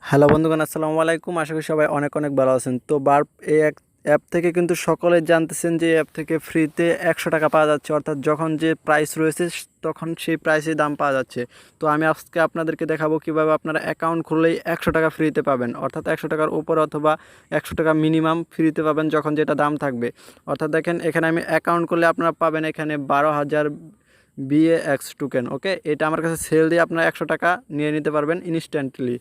Hello বন্ধুগণ, আসসালামু আলাইকুম। আশা করি সবাই অনেক অনেক ভালো আছেন। তো বার্ব এই এক অ্যাপ থেকে কিন্তু সকলে জানতেছেন যে অ্যাপ থেকে ফ্রিতে 100 টাকা পাওয়া যাচ্ছে, অর্থাৎ যখন যে প্রাইস রয়েছে তখন সেই প্রাইসে দাম পাওয়া যাচ্ছে। তো আমি আজকে আপনাদেরকে দেখাবো কিভাবে আপনারা অ্যাকাউন্ট খুললেই 100 টাকা ফ্রিতে পাবেন, অর্থাৎ 100 টাকার উপরে অথবা 100 টাকা মিনিমাম ফ্রিতে পাবেন যখন যেটা দাম থাকবে। অর্থাৎ দেখেন, এখানে আমি অ্যাকাউন্ট করলে আপনারা পাবেন এখানে 12,000 bAX টোকেন। ওকে, এটা আমার কাছে সেল দিয়ে আপনারা 100 টাকা নিয়ে নিতে পারবেন ইনস্ট্যান্টলি।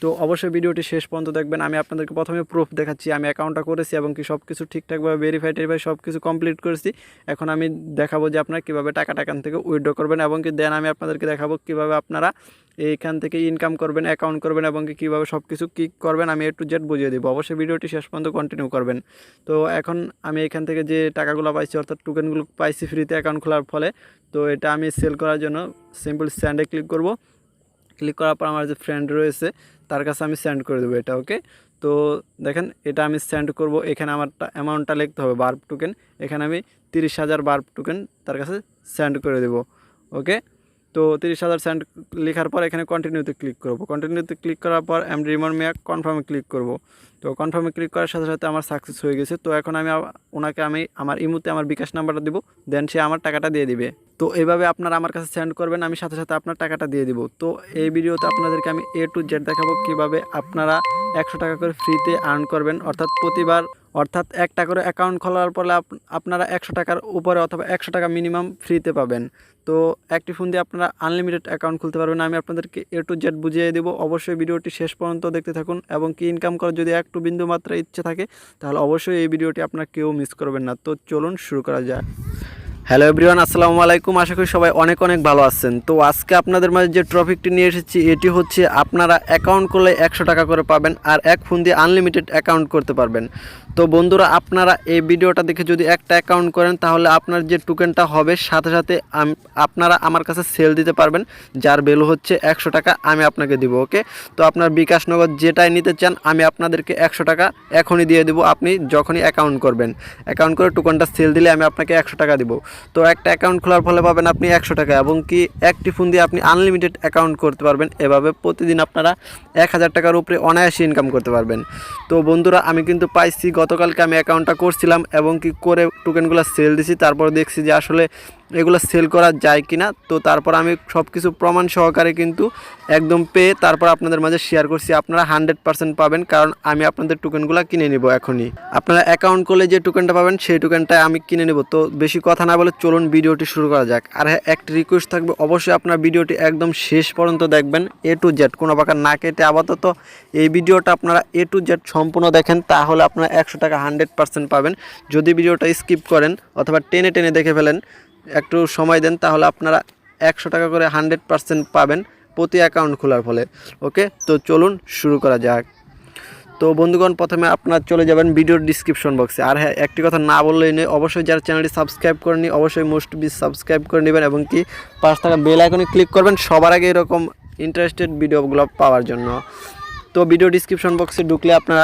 তো অবশ্যই ভিডিওটি শেষ পর্যন্ত দেখবেন। আমি আপনাদেরকে প্রথমে প্রুফ দেখাচ্ছি, আমি অ্যাকাউন্টটা করেছি এবং কি সব কিছু ঠিকঠাকভাবে ভেরিফাই সব কিছু কমপ্লিট করেছি। এখন আমি দেখাবো যে আপনারা কীভাবে টাকাটা এখান থেকে উইথড্র করবেন, এবং কি দেন আমি আপনাদেরকে দেখাবো কীভাবে আপনারা এইখান থেকে ইনকাম করবেন, অ্যাকাউন্ট করবেন, এবং কি কীভাবে সব কিছু কী করবেন আমি A to Z বুঝিয়ে দেবো। অবশ্যই ভিডিওটি শেষ পর্যন্ত কন্টিনিউ করবেন। তো এখন আমি এখান থেকে যে টাকাগুলো পাইছি, অর্থাৎ টোকেনগুলো পাইছি ফ্রিতে অ্যাকাউন্ট খোলার ফলে, তো এটা আমি সেল করার জন্য সিম্পল স্যান্ডে ক্লিক করব। ক্লিক করার পর আমার যে ফ্রেন্ড রয়েছে তার কাছে আমি সেন্ড করে দেবো এটা। ওকে, তো দেখেন এটা আমি সেন্ড করব। এখানে আমার অ্যামাউন্টটা লিখতে হবে বার্ব টোকেন। এখানে আমি 30,000 বার্ব টোকেন তার কাছে সেন্ড করে দেব। ওকে, তো 30,000 সেন্ড লেখার পর এখানে কন্টিনিউতে ক্লিক করব। কন্টিনিউতে ক্লিক করার পর আমি রিমোট মেয়া কনফার্মে ক্লিক করব। তো কনফার্মে ক্লিক করার সাথে সাথে আমার সাকসেস হয়ে গেছে। তো এখন আমি ওনাকে আমার ইমুতে আমার বিকাশ নাম্বারটা দিব, দেন সে আমার টাকাটা দিয়ে দিবে। তো এইভাবে আপনারা আমার কাছে সেন্ড করবেন, আমি সাথে সাথে আপনার টাকাটা দিয়ে দিব। তো এই ভিডিওতে আপনাদেরকে আমি A to Z দেখাবো কীভাবে আপনারা 100 টাকা করে ফ্রিতে আর্ন করবেন, অর্থাৎ একটা করে অ্যাকাউন্ট খোলার পরে আপনারা 100 টাকার উপরে অথবা 100 টাকা মিনিমাম ফ্রিতে পাবেন। তো একটি ফোন দিয়ে আপনারা আনলিমিটেড অ্যাকাউন্ট খুলতে পারবেন। আমি আপনাদেরকে A to Z বুঝিয়ে দেবো। অবশ্যই ভিডিওটি শেষ পর্যন্ত দেখতে থাকুন, এবং কি ইনকাম করার যদি একটু বিন্দু মাত্রা ইচ্ছে থাকে তাহলে অবশ্যই এই ভিডিওটি আপনারা কেউ মিস করবেন না। তো চলুন শুরু করা যাক। হ্যালো এভরিওয়ান, আসসালামু আলাইকুম। আশা করি সবাই অনেক অনেক ভালো আছেন। তো আজকে আপনাদের মাঝে যে টপিকটি নিয়ে এসেছি এটি হচ্ছে আপনারা অ্যাকাউন্ট করলে 100 টাকা করে পাবেন, আর এক ফোন দিয়ে আনলিমিটেড অ্যাকাউন্ট করতে পারবেন। তো বন্ধুরা, আপনারা এই ভিডিওটা দেখে যদি একটা অ্যাকাউন্ট করেন তাহলে আপনার যে টোকেনটা হবে সাথে সাথে আপনারা আমার কাছে সেল দিতে পারবেন, যার ভ্যালু হচ্ছে 100 টাকা আমি আপনাকে দিব। ওকে, তো আপনার বিকাশ নগদ যেটাই নিতে চান আমি আপনাদেরকে 100 টাকা এখনই দিয়ে দেবো। আপনি যখনই অ্যাকাউন্ট করবেন, অ্যাকাউন্ট করে টোকেনটা সেল দিলে আমি আপনাকে 100 টাকা দিব। তো একটা অ্যাকাউন্ট খোলার ফলে পাবেন আপনি 100 টাকা, এবং কি একটি ফোন দিয়ে আপনি আনলিমিটেড অ্যাকাউন্ট করতে পারবেন। এভাবে প্রতিদিন আপনারা 1,000 টাকার উপরে অনায়াসে ইনকাম করতে পারবেন। তো বন্ধুরা, আমি কিন্তু পাইছি, গতকালকে আমি অ্যাকাউন্টটা করছিলাম এবং কি করে টোকেনগুলো সেল দিছি। তারপর দেখছি যে আসলে এগুলো সেল করা যায় কি না। তো তারপর আমি সব কিছু প্রমাণ সহকারে কিন্তু একদম পেয়ে তারপর আপনাদের মাঝে শেয়ার করছি। আপনারা 100% পাবেন, কারণ আমি আপনাদের টোকেনগুলো কিনে নিব এখনই। আপনারা অ্যাকাউন্ট করলে যে টোকেনটা পাবেন সেই টোকেনটা আমি কিনে নেব। তো বেশি কথা না বলে চলুন ভিডিওটি শুরু করা যাক। আর হ্যাঁ, একটি রিকোয়েস্ট থাকবে, অবশ্যই আপনার ভিডিওটি একদম শেষ পর্যন্ত দেখবেন, A to Z কোনো প্রকার না কেটে। আপাতত এই ভিডিওটা আপনারা A to Z সম্পূর্ণ দেখেন, তাহলে আপনারা 100 টাকা 100% পাবেন। যদি ভিডিওটা স্কিপ করেন অথবা টেনে টেনে দেখে ফেলেন, একটু সময় দেন, তাহলে আপনারা 100 টাকা করে 100% পাবেন প্রতি অ্যাকাউন্ট খোলার ফলে। ওকে, তো চলুন শুরু করা যাক। তো বন্ধুগণ, প্রথমে আপনারা চলে যাবেন ভিডিওর ডিসক্রিপশন বক্সে। আর হ্যাঁ, একটি কথা না বললেই নেই, অবশ্যই যারা চ্যানেলটি সাবস্ক্রাইব করেনি অবশ্যই মোস্ট বি সাবস্ক্রাইব করে নেবেন, এবং কি পাশ থাকা বেল আইকনে ক্লিক করবেন সবার আগে এরকম ইন্টারেস্টেড ভিডিওগুলো পাওয়ার জন্য। তো ভিডিও ডিসক্রিপশন বক্সে ঢুকলে আপনারা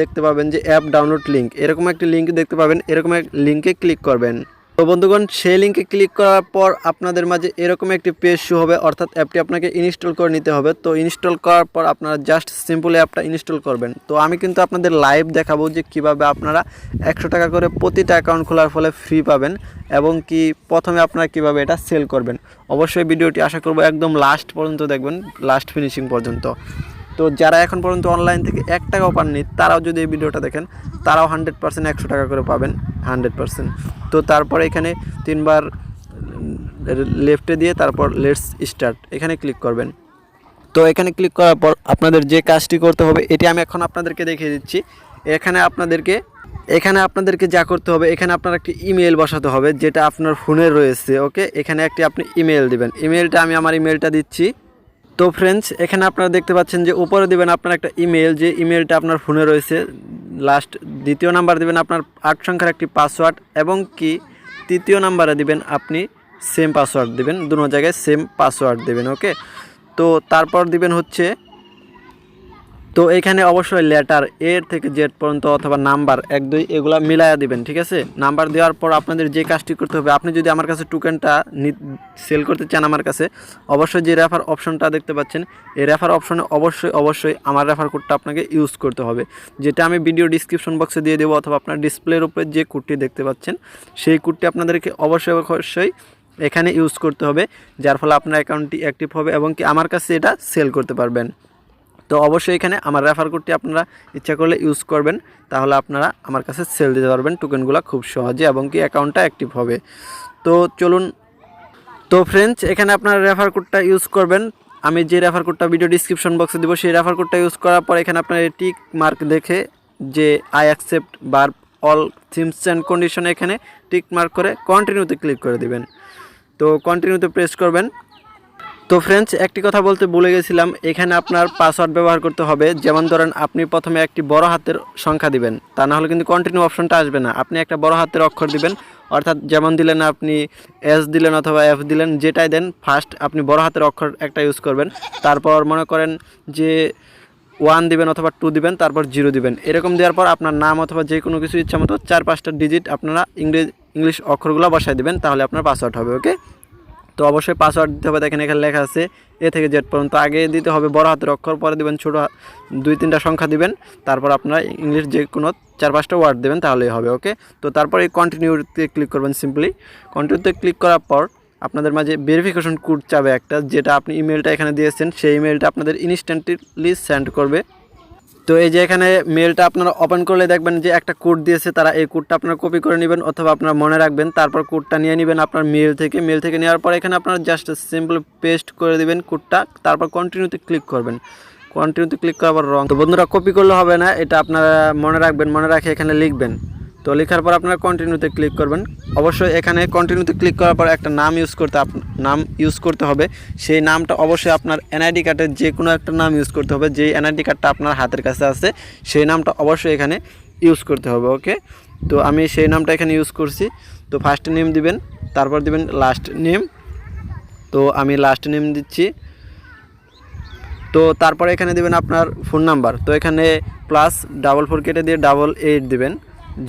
দেখতে পাবেন যে অ্যাপ ডাউনলোড লিঙ্ক, এরকম একটি লিঙ্ক দেখতে পাবেন, এরকম এক লিঙ্কে ক্লিক করবেন। তো বন্ধুগণ, সেই লিঙ্কে ক্লিক করার পর আপনাদের মাঝে এরকম একটি পেজ শো হবে, অর্থাৎ অ্যাপটি আপনাকে ইনস্টল করে নিতে হবে। তো ইনস্টল করার পর আপনারা জাস্ট সিম্পলি অ্যাপটা ইনস্টল করবেন। তো আমি কিন্তু আপনাদের লাইভ দেখাবো যে কীভাবে আপনারা 100 টাকা করে প্রতিটা অ্যাকাউন্ট খোলার ফলে ফ্রি পাবেন, এবং কি প্রথমে আপনারা কীভাবে এটা সেল করবেন। অবশ্যই ভিডিওটি আশা করব একদম লাস্ট পর্যন্ত দেখবেন, লাস্ট ফিনিশিং পর্যন্ত। তো যারা এখন পর্যন্ত অনলাইন থেকে 1 টাকাও পাননি তারাও যদি এই ভিডিওটা দেখেন, তারাও 100% 100 টাকা করে পাবেন 100%। তো তারপরে এখানে 3বার লেফটে দিয়ে তারপর লেটস স্টার্ট এখানে ক্লিক করবেন। তো এখানে ক্লিক করার পর আপনাদের যে কাজটি করতে হবে এটি আমি এখন আপনাদেরকে দেখিয়ে দিচ্ছি। এখানে আপনাদেরকে যা করতে হবে, এখানে আপনার একটি ইমেল বসাতে হবে যেটা আপনার ফোনে রয়েছে। ওকে, এখানে একটি আপনি ইমেল দিবেন। ইমেলটা আমি আমার ইমেলটা দিচ্ছি। তো ফ্রেন্ডস, এখানে আপনারা দেখতে পাচ্ছেন যে উপরে দিবেন আপনার একটা ইমেল, যে ইমেলটা আপনার ফোনে রয়েছে। লাস্ট দ্বিতীয় নাম্বার দিবেন আপনার 8 সংখ্যার একটি পাসওয়ার্ড, এবং কি তৃতীয় নাম্বারে দিবেন আপনি সেম পাসওয়ার্ড দিবেন, দুটো জায়গায় সেম পাসওয়ার্ড দিবেন। ওকে, তো তারপর দিবেন হচ্ছে তো এইখানে অবশ্যই লেটার এ থেকে জেড পর্যন্ত অথবা নাম্বার 1 2 এগুলো মিলাইয়া দিবেন, ঠিক আছে। নাম্বার দেওয়ার পর আপনাদের যে কাজটি করতে হবে, আপনি যদি আমার কাছে টোকেনটা সেল করতে চান আমার কাছে, অবশ্যই যে রেফার অপশনটা দেখতে পাচ্ছেন এই রেফার অপশনে অবশ্যই আমার রেফার কোডটা আপনাকে ইউজ করতে হবে, যেটা আমি ভিডিও ডিসক্রিপশন বক্সে দিয়ে দেবো, অথবা আপনার ডিসপ্লের উপরে যে কোডটি দেখতে পাচ্ছেন সেই কোডটি আপনাদেরকে অবশ্যই এখানে ইউজ করতে হবে, যার ফলে আপনার অ্যাকাউন্টটি অ্যাক্টিভ হবে এবং কি আমার কাছে এটা সেল করতে পারবেন। তো অবশ্যই এখানে আমার রেফার কোডটি আপনারা ইচ্ছা করলে ইউজ করবেন, তাহলে আপনারা আমার কাছে সেল দিতে পারবেন টোকেনগুলো খুব সহজে এবং কি অ্যাকাউন্টটা অ্যাক্টিভ হবে। তো চলুন, তো ফ্রেন্ডস এখানে আপনারা রেফার কোডটা ইউজ করবেন। আমি যে রেফার কোডটা ভিডিও ডিসক্রিপশন বক্সে দেবো সেই রেফার কোডটা ইউজ করার পর এখানে আপনার টিক মার্ক দেখে যে I accept verb all themes and condition এখানে টিক মার্ক করে কন্টিনিউতে ক্লিক করে দিবেন। তো কন্টিনিউতে প্রেস করবেন। তো ফ্রেন্ডস একটি কথা বলতে ভুলে গেছিলাম, এখানে আপনার পাসওয়ার্ড ব্যবহার করতে হবে। যেমন ধরেন আপনি প্রথমে একটি বড় হাতের সংখ্যা দিবেন, তা না হলে কিন্তু কন্টিনিউ অপশনটা আসবে না। আপনি একটা বড় হাতের অক্ষর দিবেন, অর্থাৎ যেমন দিলেন আপনি এস দিলেন অথবা এফ দিলেন, যেটাই দেন ফার্স্ট আপনি বড় হাতের অক্ষর একটা ইউজ করবেন। তারপর মনে করেন যে 1 দিবেন অথবা 2 দিবেন, তারপর 0 দিবেন। এরকম দেওয়ার পর আপনার নাম অথবা যে কোনো কিছু ইচ্ছা মতো 4-5টা ডিজিট আপনারা ইংলিশ অক্ষরগুলো বসায় দিবেন, তাহলে আপনার পাসওয়ার্ড হবে। ওকে, তো অবশ্যই পাসওয়ার্ড দিতে হবে। দেখেন এখানে লেখা আছে এ থেকে জেড পর্যন্ত, আগে দিতে হবে বড় হাতের অক্ষর, পরে দিবেন ছোটো 2-3টা সংখ্যা দিবেন, তারপর আপনারা ইংলিশ যে কোনো 4-5টা ওয়ার্ড দেবেন, তাহলেই হবে। ওকে, তো তারপর এই কন্টিনিউতে ক্লিক করবেন। সিম্পলি কন্টিনিউতে ক্লিক করার পর আপনাদের মাঝে ভেরিফিকেশন কোড চাবে একটা, যেটা আপনি ইমেলটা এখানে দিয়েছেন সেই ইমেলটা আপনাদের ইনস্ট্যান্টলি সেন্ড করবে। তো এই যে এখানে মেলটা আপনারা ওপেন করলে দেখবেন যে একটা কোড দিয়েছে তারা, এই কোডটা আপনারা কপি করে নেবেন অথবা আপনারা মনে রাখবেন, তারপর কোডটা নিয়ে নেবেন আপনার মেল থেকে নেওয়ার পর এখানে আপনারা জাস্ট সিম্পল পেস্ট করে দিবেন কোডটা, তারপর কন্টিনিউতে ক্লিক করবেন। কন্টিনিউতে ক্লিক করার পর তো বন্ধুরা কপি করলে হবে না, এটা আপনারা মনে রাখবেন, মনে রাখে এখানে লিখবেন। তো লেখার পর আপনারা কন্টিনিউতে ক্লিক করবেন। অবশ্যই এখানে কন্টিনিউতে ক্লিক করার পর একটা নাম ইউজ করতে হবে। সেই নামটা অবশ্যই আপনার এনআইডি কার্ডের যে কোনো একটা নাম ইউজ করতে হবে, যেই এনআইডি কার্ডটা আপনার হাতের কাছে আছে সেই নামটা অবশ্যই এখানে ইউজ করতে হবে। ওকে, তো আমি সেই নামটা এখানে ইউজ করছি। তো ফার্স্ট নেম দিবেন, তারপর দিবেন লাস্ট নেম। তো আমি লাস্ট নেম দিচ্ছি। তো তারপরে এখানে দিবেন আপনার ফোন নাম্বার। তো এখানে +44 কেটে দিয়ে 88 দিবেন,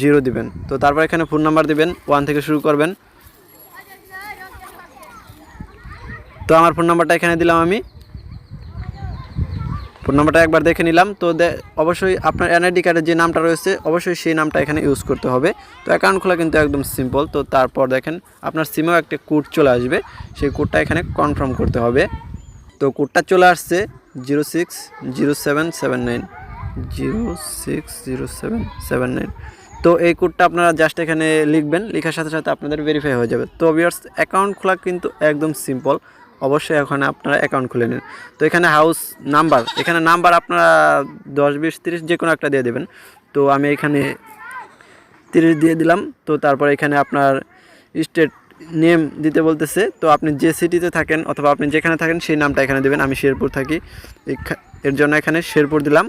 0 দিবেন। তো তারপর এখানে ফোন নাম্বার দিবেন, 1 থেকে শুরু করবেন। তো আমার ফোন নাম্বারটা এখানে দিলাম, আমি ফোন নাম্বারটা একবার দেখে নিলাম। তো অবশ্যই আপনার এনআইডি কার্ডের যে নামটা রয়েছে অবশ্যই সেই নামটা এখানে ইউজ করতে হবে। তো অ্যাকাউন্ট খোলা কিন্তু একদম সিম্পল। তো তারপর দেখেন আপনার সিমেও একটা কোড চলে আসবে, সেই কোডটা এখানে কনফার্ম করতে হবে। তো কোডটা চলে আসছে 060779, 060779। তো এই কোডটা আপনারা জাস্ট এখানে লিখবেন, লেখার সাথে সাথে আপনাদের ভেরিফাই হয়ে যাবে। তো ভিউয়ার্স অ্যাকাউন্ট খোলা কিন্তু একদম সিম্পল, অবশ্যই এখানে আপনারা অ্যাকাউন্ট খুলে নিন। তো এখানে হাউস নাম্বার, এখানে নাম্বার আপনারা 10 20 30 যে কোনো একটা দিয়ে দেবেন। তো আমি এখানে 30 দিয়ে দিলাম। তো তারপর এখানে আপনার স্টেট নেম দিতে বলতেছে, তো আপনি যে সিটিতে থাকেন অথবা আপনি যেখানে থাকেন সেই নামটা এখানে দেবেন। আমি শেরপুর থাকি, এর জন্য এখানে শেরপুর দিলাম।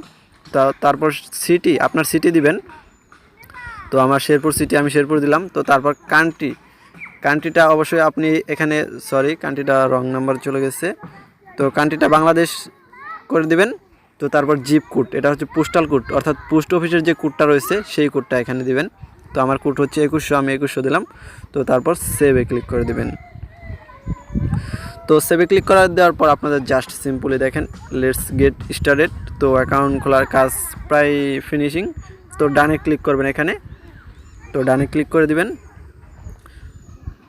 তারপর সিটি, আপনার সিটি দিবেন। তো আমার শেরপুর সিটি, আমি শেরপুর দিলাম। তো তারপর কান্ট্রিটা অবশ্যই আপনি এখানে, কান্ট্রিটা রং নাম্বার চলে গেছে। তো কান্ট্রিটা বাংলাদেশ করে দিবেন। তো তারপর জিপ কোড, এটা হচ্ছে পোস্টাল কোড, অর্থাৎ পোস্ট অফিসের যে কোডটা রয়েছে সেই কোডটা এখানে দিবেন। তো আমার কোড হচ্ছে 2100, আমি 2100 দিলাম। তো তারপর সেভে ক্লিক করে দিবেন। তো সেভে ক্লিক দেওয়ার পর আপনাদের জাস্ট সিম্পলি দেখেন লেটস গেট স্টার্টেড। তো অ্যাকাউন্ট খোলার কাজ প্রায় ফিনিশিং। তো ডানে ক্লিক করবেন এখানে, তো ডানে ক্লিক করে দিবেন।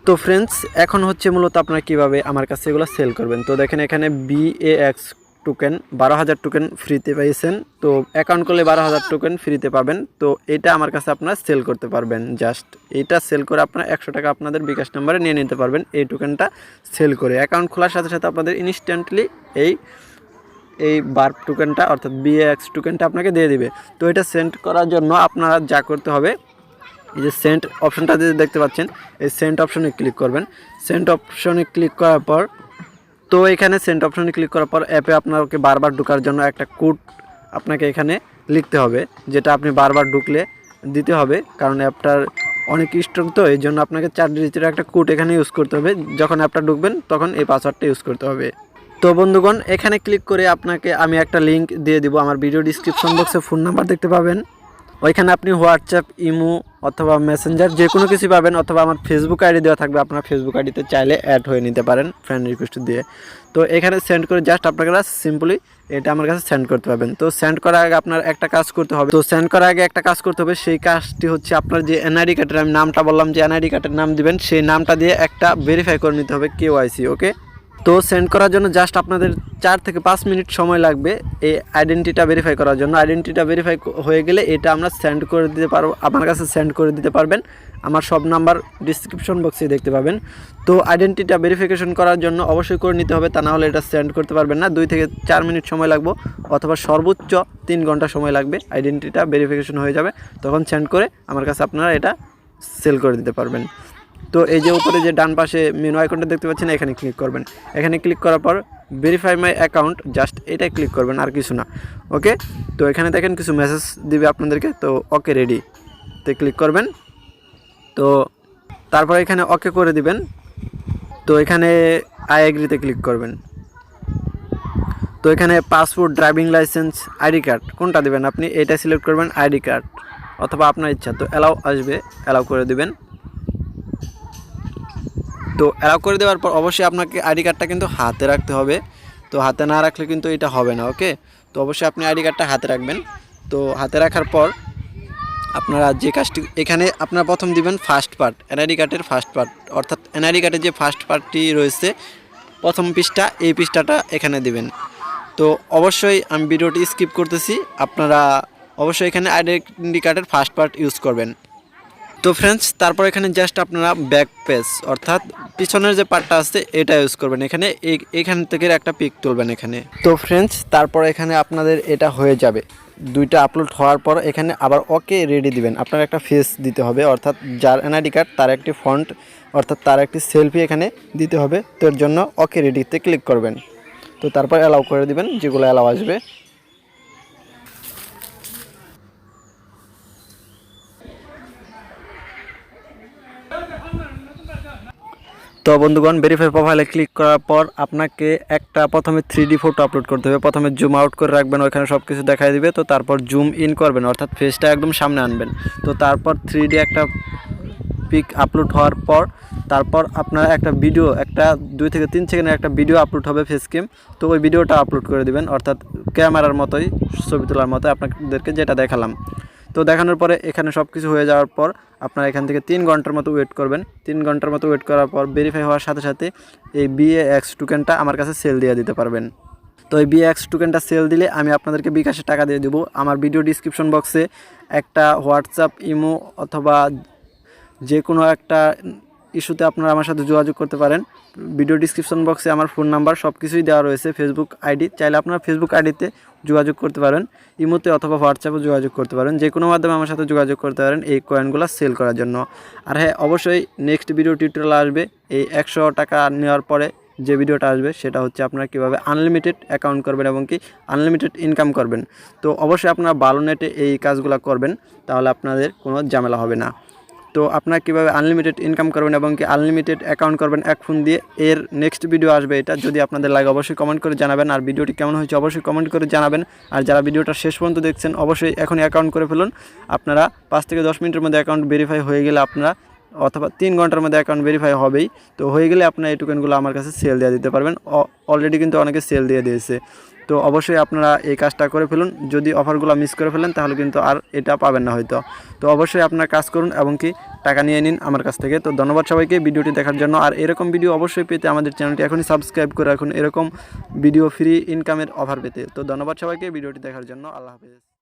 তো ফ্রেন্ডস এখন হচ্ছে মূলত আপনারা কীভাবে আমার কাছে এগুলো সেল করবেন। তো দেখেন এখানে bKash টোকেন 12,000 টোকেন ফ্রিতে পাইছেন। তো অ্যাকাউন্ট করলে 12,000 টোকেন ফ্রিতে পাবেন। তো এটা আমার কাছে আপনারা সেল করতে পারবেন। জাস্ট এইটা সেল করে আপনারা 100 টাকা আপনাদের bKash নাম্বারে নিয়ে নিতে পারবেন। এই টোকেনটা সেল করে অ্যাকাউন্ট খোলার সাথে সাথে আপনাদের ইনস্ট্যান্টলি এই বার্ব টোকেনটা অর্থাৎ bKash টোকেনটা আপনাকে দিয়ে দিবে। তো এটা সেন্ড করার জন্য আপনারা যা করতে হবে, এই যে সেন্ড অপশনটা দেখতে পাচ্ছেন, এই সেন্ড অপশনে ক্লিক করবেন। সেন্ড অপশনে ক্লিক করার পর, তো এখানে সেন্ড অপশনে ক্লিক করার পর অ্যাপে আপনাকে বারবার ঢোকার জন্য একটা কোড আপনাকে এখানে লিখতে হবে, যেটা আপনি বারবার ঢুকলে দিতে হবে, কারণ অ্যাপটার অনেক স্ট্রং। তো এই জন্য আপনাকে 4 ডিজিটের একটা কোড এখানে ইউজ করতে হবে। যখন অ্যাপটা ঢুকবেন তখন এই পাসওয়ার্ডটা ইউজ করতে হবে। তো বন্ধুগণ এখানে ক্লিক করে আপনাকে আমি একটা লিঙ্ক দিয়ে দিব, আমার ভিডিও ডিসক্রিপশন বক্সে ফোন নাম্বার দেখতে পাবেন, ওইখানে আপনি হোয়াটসঅ্যাপ, ইমো অথবা মেসেঞ্জার যে কোনো কিছু পাবেন, অথবা আমার ফেসবুক আইডি দেওয়া থাকবে, আপনার ফেসবুক আইডিতে চাইলে অ্যাড হয়ে নিতে পারেন ফ্রেন্ড রিকোয়েস্ট দিয়ে। তো এখানে সেন্ড করে জাস্ট আপনারা সিম্পলি এটা আমার কাছে সেন্ড করতে পারবেন। তো সেন্ড করার আগে আপনার একটা কাজ করতে হবে, সেই কাজটি হচ্ছে আপনার যে এনআইডি কার্ডের আমি নামটা বললাম, যে এনআইডি কার্ডের নাম দিবেন, সেই নামটা দিয়ে একটা ভেরিফাই করে নিতে হবে কেওয়াইসি। ওকে, তো সেন্ড করার জন্য জাস্ট আপনাদের 4 থেকে 5 মিনিট সময় লাগবে এই আইডেন্টিটিটা ভেরিফাই করার জন্য। আইডেন্টিটিটা ভেরিফাই হয়ে গেলে এটা আমরা সেন্ড করে দিতে পারবো, আমার কাছে সেন্ড করে দিতে পারবেন, আমার সব নাম্বার ডিসক্রিপশন বক্সে দেখতে পাবেন। তো আইডেন্টিটিটা ভেরিফিকেশন করার জন্য অবশ্যই করে নিতে হবে, তা না হলে এটা সেন্ড করতে পারবেন না। 2 থেকে 4 মিনিট সময় লাগবে, অথবা সর্বোচ্চ 3 ঘন্টা সময় লাগবে, আইডেন্টিটিটা ভেরিফিকেশন হয়ে যাবে, তখন সেন্ড করে আমার কাছে আপনারা এটা সেল করে দিতে পারবেন। তো এই যে উপরে যে ডান পাশে মেনু আইকনটা দেখতে পাচ্ছেন, এখানে ক্লিক করবেন। এখানে ক্লিক করার পর ভেরিফাই মাই অ্যাকাউন্ট, জাস্ট এটাই ক্লিক করবেন, আর কিছু না। ওকে, তো এখানে দেখেন কিছু মেসেজ দিবে আপনাদেরকে, তো ওকে রেডি তে ক্লিক করবেন। তো তারপর এখানে ওকে করে দিবেন। তো এখানে আই এগ্রিতে ক্লিক করবেন। তো এখানে passport, driving licence, ID card কোনটা দিবেন আপনি, এটা সিলেক্ট করবেন, আইডি কার্ড অথবা আপনার ইচ্ছা। তো অ্যালাউ আসবে, অ্যালাউ করে দিবেন। তো অ্যালাউ করে দেওয়ার পর অবশ্যই আপনাকে আইডি কার্ডটা কিন্তু হাতে রাখতে হবে, তো হাতে না রাখলে কিন্তু এটা হবে না। ওকে, তো অবশ্যই আপনি আইডি কার্ডটা হাতে রাখবেন। তো হাতে রাখার পর আপনারা যে কাজটি এখানে আপনারা প্রথম দিবেন ফার্স্ট পার্ট, এনআইডি কার্ডের ফার্স্ট পার্ট, অর্থাৎ এনআইডি কার্ডের যে ফার্স্ট পার্টটি রয়েছে প্রথম পৃষ্ঠা, এই পৃষ্ঠাটা এখানে দিবেন। তো অবশ্যই আমি ভিডিওটি স্কিপ করতেছি, আপনারা অবশ্যই এখানে আইডেন্টি কার্ডের ফার্স্ট পার্ট ইউজ করবেন। তো ফ্রেন্ডস তারপর এখানে জাস্ট আপনারা ব্যাক পেজ, অর্থাৎ পিছনের যে পার্টটা আছে এটা ইউজ করবেন, এখান থেকে একটা পিক তুলবেন এখানে। তো ফ্রেন্ডস তারপর এখানে আপনাদের এটা হয়ে যাবে, 2টা আপলোড হওয়ার পর এখানে আবার ওকে রেডি দিবেন। আপনার একটা ফেস দিতে হবে, অর্থাৎ যার এনআইডি কার্ড তার একটি ফন্ট, অর্থাৎ তার একটি সেলফি এখানে দিতে হবে। তো এর জন্য ওকে রেডিতে ক্লিক করবেন। তো তারপর অ্যালাউ করে দিবেন, যেগুলো অ্যালাউ আসবে। তো বন্ধুগণ ভেরিফাই প্রোফাইলে ক্লিক করার পর আপনাকে একটা প্রথমে 3D ফটো আপলোড করতে হবে। প্রথমে জুম আউট করে রাখবেন, ওইখানে সব কিছু দেখাই দিবে। তো তারপর জুম ইন করবেন, অর্থাৎ ফেসটা একদম সামনে আনবেন। তো তারপর 3D একটা পিক আপলোড হওয়ার পর তারপর আপনারা একটা ভিডিও, একটা 2 থেকে 3 সেকেন্ডের একটা ভিডিও আপলোড হবে ফেস ক্যাম। তো ওই ভিডিওটা আপলোড করে দিবেন, অর্থাৎ ক্যামেরার মতোই, ছবি তোলার মতো আপনাদেরকে যেটা দেখালাম। তো দেখানোর পরে এখানে সব কিছু হয়ে যাওয়ার পর আপনারা এখান থেকে 3 ঘন্টার মতো ওয়েট করবেন। 3 ঘন্টার মতো ওয়েট করার পর ভেরিফাই হওয়ার সাথে সাথে এই bKash টোকেনটা আমার কাছে সেল দিয়ে দিতে পারবেন। তো এই bKash টোকেনটা সেল দিলে আমি আপনাদেরকে bKash টাকা দিয়ে দেবো। আমার ভিডিও ডিসক্রিপশন বক্সে একটা হোয়াটসঅ্যাপ, ইমো অথবা যে কোনো একটা ইস্যুতে আপনারা আমার সাথে যোগাযোগ করতে পারেন। ভিডিও ডিসক্রিপশন বক্সে আমার ফোন নাম্বার সব কিছুই দেওয়া রয়েছে, ফেসবুক আইডি, চাইলে আপনারা ফেসবুক আইডিতে যোগাযোগ করতে পারেন, ইমোতে অথবা হোয়াটসঅ্যাপে যোগাযোগ করতে পারেন, যে কোনো মাধ্যমে আমার সাথে যোগাযোগ করতে পারেন এই কয়েনগুলো সেল করার জন্য। আর হ্যাঁ, অবশ্যই নেক্সট ভিডিও টিউটোরিয়াল আসবে, এই 100 টাকা নেওয়ার পরে যে ভিডিওটা আসবে সেটা হচ্ছে আপনারা কীভাবে আনলিমিটেড অ্যাকাউন্ট করবেন এবং কি আনলিমিটেড ইনকাম করবেন। তো অবশ্যই আপনারা ভালো নেটে এই কাজগুলো করবেন, তাহলে আপনাদের কোনো ঝামেলা হবে না। তো আপনারা কীভাবে আনলিমিটেড ইনকাম করবেন এবং কি আনলিমিটেড অ্যাকাউন্ট করবেন এক ফোন দিয়ে, এর নেক্সট ভিডিও আসবে। এটা যদি আপনাদের লাগে অবশ্যই কমেন্ট করে জানাবেন, আর ভিডিওটি কেমন হয়েছে অবশ্যই কমেন্ট করে জানাবেন। আর যারা ভিডিওটা শেষ পর্যন্ত দেখছেন অবশ্যই এখনই অ্যাকাউন্ট করে ফেলুন। আপনারা 5 থেকে 10 মিনিটের মধ্যে অ্যাকাউন্ট ভেরিফাই হয়ে গেলে আপনারা, অথবা 3 ঘন্টার মধ্যে অ্যাকাউন্ট ভেরিফাই হবেই, তো হয়ে গেলে আপনারা এই টোকেনগুলো আমার কাছে সেল দিয়ে দিতে পারবেন। অলরেডি কিন্তু অনেকে সেল দিয়ে দিয়েছে। তো অবশ্যই আপনারা এই কাজটা করে ফেলুন, যদি অফারগুলো মিস করে ফেলেন তাহলে কিন্তু আর এটা পাবেন না হয়তো। তো অবশ্যই আপনারা কাজ করুন এবং কি টাকা নিয়ে নিন আমার কাছ থেকে। তো ধন্যবাদ সবাইকে ভিডিওটি দেখার জন্য। আর এরকম ভিডিও অবশ্যই পেতে আমাদের চ্যানেলটি এখনই সাবস্ক্রাইব করে রাখুন, এরকম ভিডিও ফ্রি ইনকামের অফার পেতে। তো ধন্যবাদ সবাইকে ভিডিওটি দেখার জন্য। আল্লাহ হাফেজ।